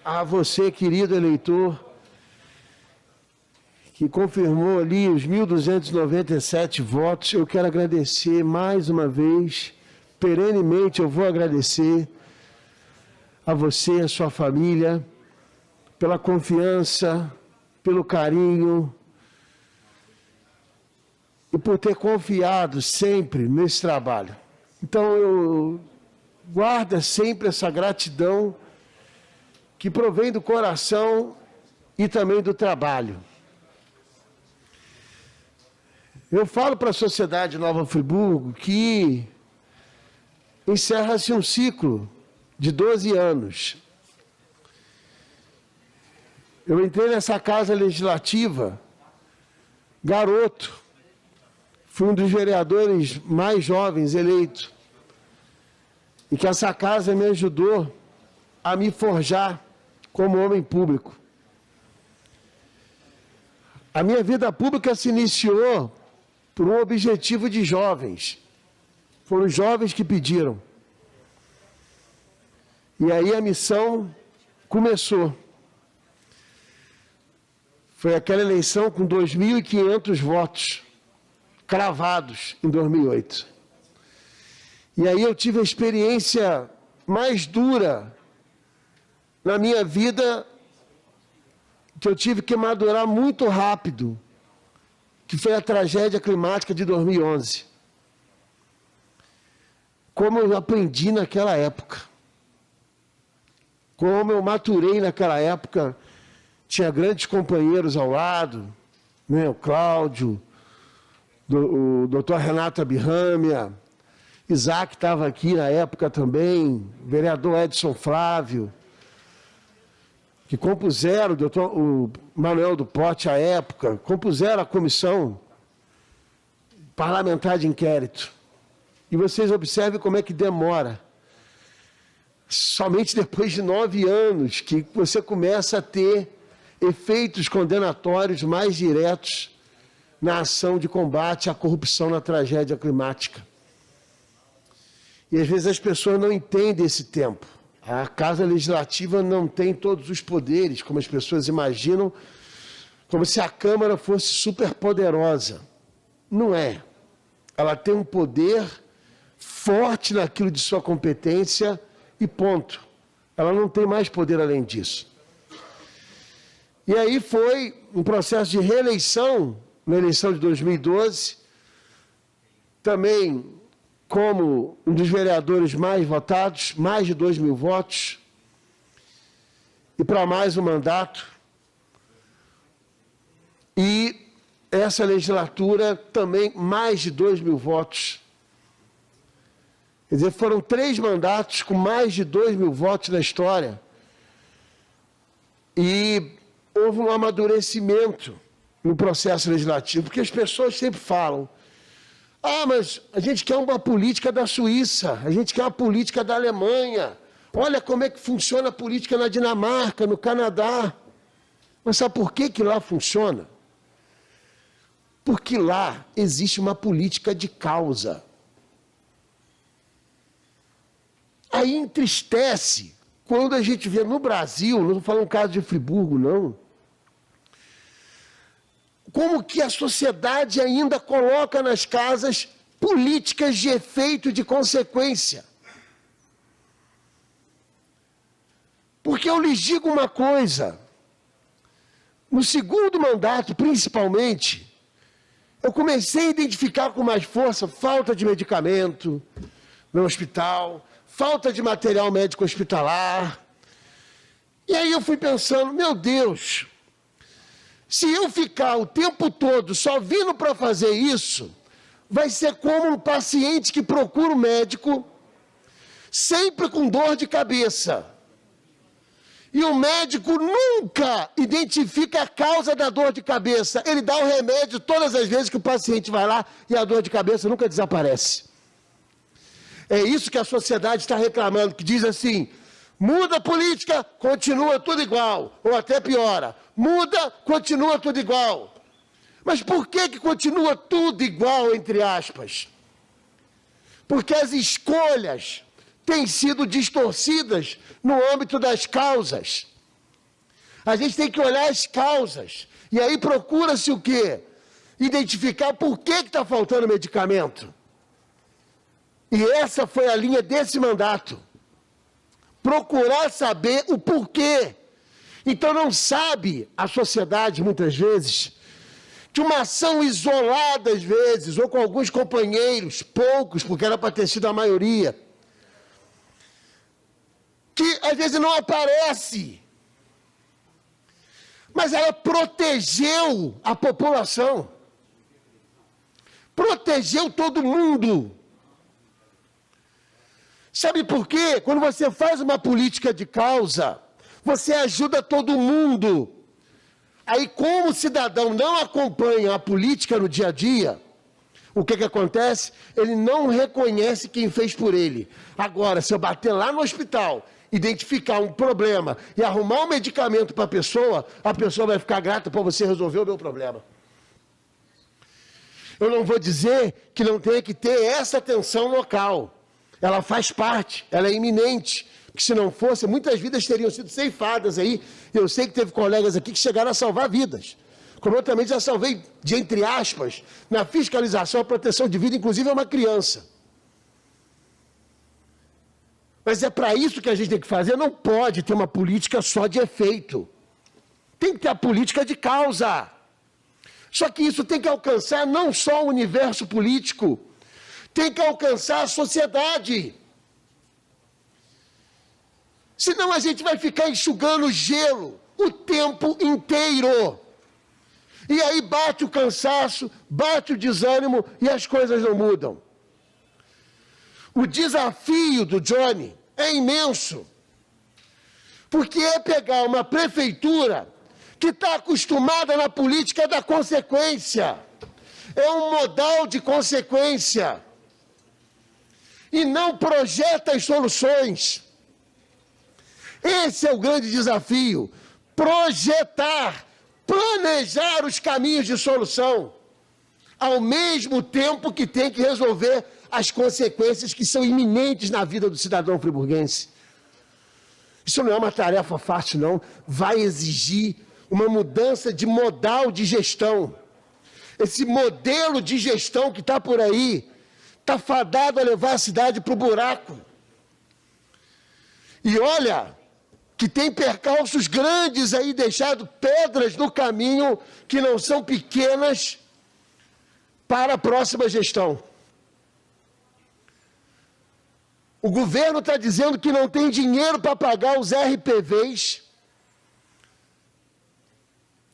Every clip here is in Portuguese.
a você, querido eleitor, que confirmou ali os 1.297 votos, eu quero agradecer mais uma vez, perenemente eu vou agradecer a você, a sua família, pela confiança, pelo carinho e por ter confiado sempre nesse trabalho. Então, eu guardo sempre essa gratidão que provém do coração e também do trabalho. Eu falo para a sociedade Nova Friburgo que encerra-se um ciclo de 12 anos. Eu entrei nessa casa legislativa, garoto, fui um dos vereadores mais jovens eleito, e que essa casa me ajudou a me forjar como homem público. A minha vida pública se iniciou por um objetivo de jovens. Foram os jovens que pediram. E aí a missão começou. Foi aquela eleição com 2.500 votos cravados em 2008. E aí eu tive a experiência mais dura na minha vida, que eu tive que madurar muito rápido, que foi a tragédia climática de 2011. Como eu aprendi naquela época. Como eu maturei naquela época. Tinha grandes companheiros ao lado, né? O Cláudio, o doutor Renato Abirrâmia, Isaac estava aqui na época também, o vereador Edson Flávio, que compuseram, o Manuel do Pote, à época, compuseram a comissão parlamentar de inquérito. E vocês observem como é que demora. Somente depois de 9 anos que você começa a ter efeitos condenatórios mais diretos na ação de combate à corrupção na tragédia climática. E às vezes as pessoas não entendem esse tempo. A Casa Legislativa não tem todos os poderes, como as pessoas imaginam, como se a Câmara fosse superpoderosa. Não é. Ela tem um poder forte naquilo de sua competência e ponto. Ela não tem mais poder além disso. E aí foi um processo de reeleição, na eleição de 2012, também como um dos vereadores mais votados, mais de 2.000 votos, e para mais um mandato. E essa legislatura também mais de 2.000 votos. Quer dizer, foram 3 mandatos com mais de 2.000 votos na história. E houve um amadurecimento no processo legislativo, porque as pessoas sempre falam: ah, mas a gente quer uma política da Suíça, a gente quer uma política da Alemanha, olha como é que funciona a política na Dinamarca, no Canadá. Mas sabe por que lá funciona? Porque lá existe uma política de causa. Aí entristece quando a gente vê no Brasil, não estou falando caso de Friburgo, não, como que a sociedade ainda coloca nas casas políticas de efeito e de consequência. Porque eu lhes digo uma coisa, no segundo mandato, principalmente, eu comecei a identificar com mais força falta de medicamento no hospital, falta de material médico hospitalar. E aí eu fui pensando, meu Deus, se eu ficar o tempo todo só vindo para fazer isso, vai ser como um paciente que procura um médico sempre com dor de cabeça. E o médico nunca identifica a causa da dor de cabeça. Ele dá o remédio todas as vezes que o paciente vai lá e a dor de cabeça nunca desaparece. É isso que a sociedade está reclamando, que diz assim: muda a política, continua tudo igual, ou até piora. Muda, continua tudo igual. Mas por que continua tudo igual, entre aspas? Porque as escolhas têm sido distorcidas no âmbito das causas. A gente tem que olhar as causas. E aí procura-se o quê? Identificar por que está faltando medicamento. E essa foi a linha desse mandato. Procurar saber o porquê. Então não sabe a sociedade, muitas vezes, que uma ação isolada, às vezes, ou com alguns companheiros, poucos, porque era para ter sido a maioria, que às vezes não aparece, mas ela protegeu a população, protegeu todo mundo. Sabe por quê? Quando você faz uma política de causa, você ajuda todo mundo. Aí, como o cidadão não acompanha a política no dia a dia, o que acontece? Ele não reconhece quem fez por ele. Agora, se eu bater lá no hospital, identificar um problema e arrumar um medicamento para a pessoa vai ficar grata por você resolver o meu problema. Eu não vou dizer que não tenha que ter essa atenção local. Ela faz parte, ela é iminente. Porque se não fosse, muitas vidas teriam sido ceifadas aí. Eu sei que teve colegas aqui que chegaram a salvar vidas. Como eu também já salvei, de entre aspas, na fiscalização, a proteção de vida, inclusive é uma criança. Mas é para isso que a gente tem que fazer. Não pode ter uma política só de efeito. Tem que ter a política de causa. Só que isso tem que alcançar não só o universo político, tem que alcançar a sociedade. Senão a gente vai ficar enxugando gelo o tempo inteiro. E aí bate o cansaço, bate o desânimo e as coisas não mudam. O desafio do Johnny é imenso. Porque é pegar uma prefeitura que está acostumada na política da consequência. É um modal de consequência. E não projeta as soluções. Esse é o grande desafio. Projetar, planejar os caminhos de solução, ao mesmo tempo que tem que resolver as consequências que são iminentes na vida do cidadão friburguense. Isso não é uma tarefa fácil, não. Vai exigir uma mudança de modal de gestão. Esse modelo de gestão que está por aí, está fadado a levar a cidade para o buraco. E olha, que tem percalços grandes aí, deixado pedras no caminho que não são pequenas para a próxima gestão. O governo está dizendo que não tem dinheiro para pagar os RPVs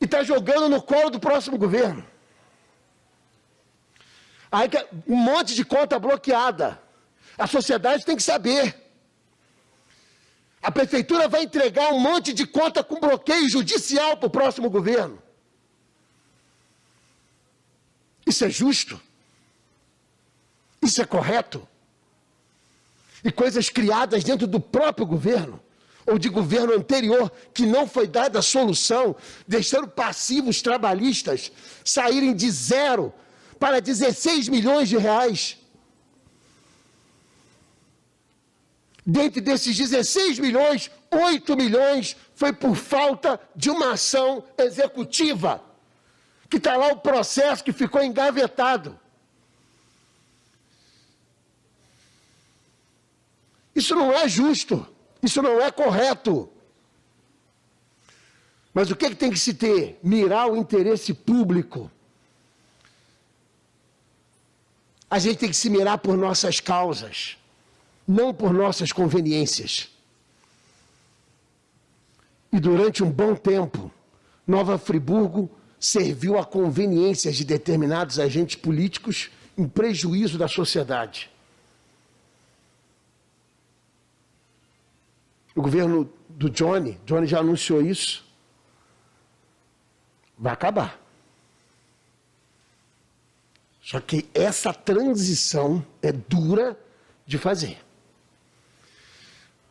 e está jogando no colo do próximo governo. Aí um monte de conta bloqueada. A sociedade tem que saber. A prefeitura vai entregar um monte de conta com bloqueio judicial para o próximo governo. Isso é justo? Isso é correto? E coisas criadas dentro do próprio governo, ou de governo anterior, que não foi dada a solução, deixando passivos trabalhistas saírem de 0 para 16 milhões de reais. Dentre desses 16 milhões, 8 milhões foi por falta de uma ação executiva, que está lá o processo que ficou engavetado. Isso não é justo, isso não é correto. Mas o que tem que se ter? Mirar o interesse público. A gente tem que se mirar por nossas causas, não por nossas conveniências. E durante um bom tempo, Nova Friburgo serviu a conveniências de determinados agentes políticos em prejuízo da sociedade. O governo do Johnny já anunciou isso, vai acabar. Só que essa transição é dura de fazer.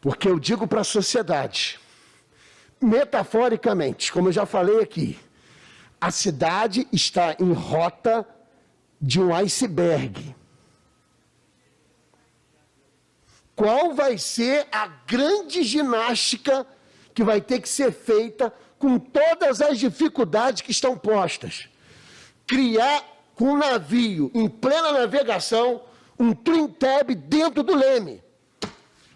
Porque eu digo para a sociedade, metaforicamente, como eu já falei aqui, a cidade está em rota de um iceberg. Qual vai ser a grande ginástica que vai ter que ser feita com todas as dificuldades que estão postas. Criar com um navio em plena navegação um twin tab dentro do leme.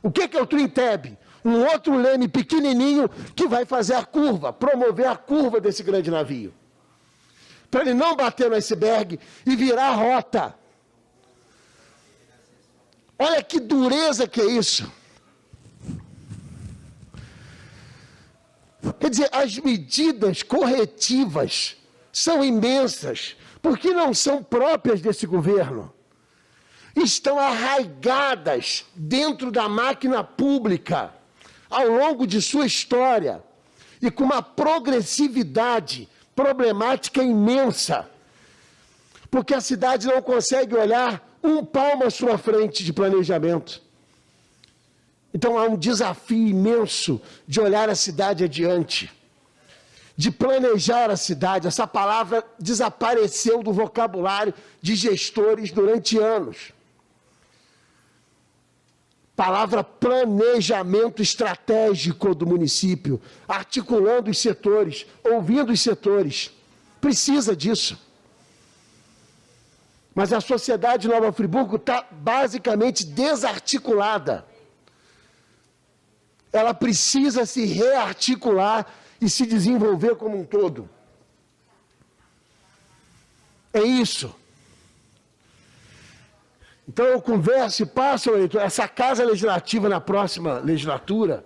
O que é o twin tab? Um outro leme pequenininho que vai fazer a curva, promover a curva desse grande navio. Para ele não bater no iceberg e virar a rota. Olha que dureza que é isso. Quer dizer, as medidas corretivas são imensas, porque não são próprias desse governo. Estão arraigadas dentro da máquina pública, ao longo de sua história, e com uma progressividade problemática imensa, porque a cidade não consegue olhar um palmo à sua frente de planejamento. Então há um desafio imenso de olhar a cidade adiante, de planejar a cidade. Essa palavra desapareceu do vocabulário de gestores durante anos. Palavra planejamento estratégico do município, articulando os setores, ouvindo os setores. Precisa disso. Mas a sociedade de Nova Friburgo está basicamente desarticulada. Ela precisa se rearticular e se desenvolver como um todo. É isso. Então eu converso e passo, eleitor, essa casa legislativa na próxima legislatura,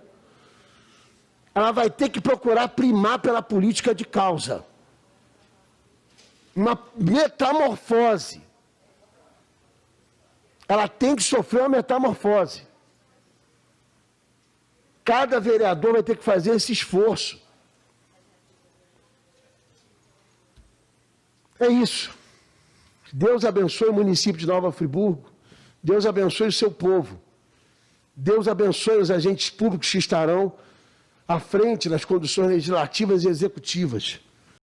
ela vai ter que procurar primar pela política de causa. Uma metamorfose. Ela tem que sofrer uma metamorfose. Cada vereador vai ter que fazer esse esforço. É isso. Deus abençoe o município de Nova Friburgo. Deus abençoe o seu povo. Deus abençoe os agentes públicos que estarão à frente nas conduções legislativas e executivas.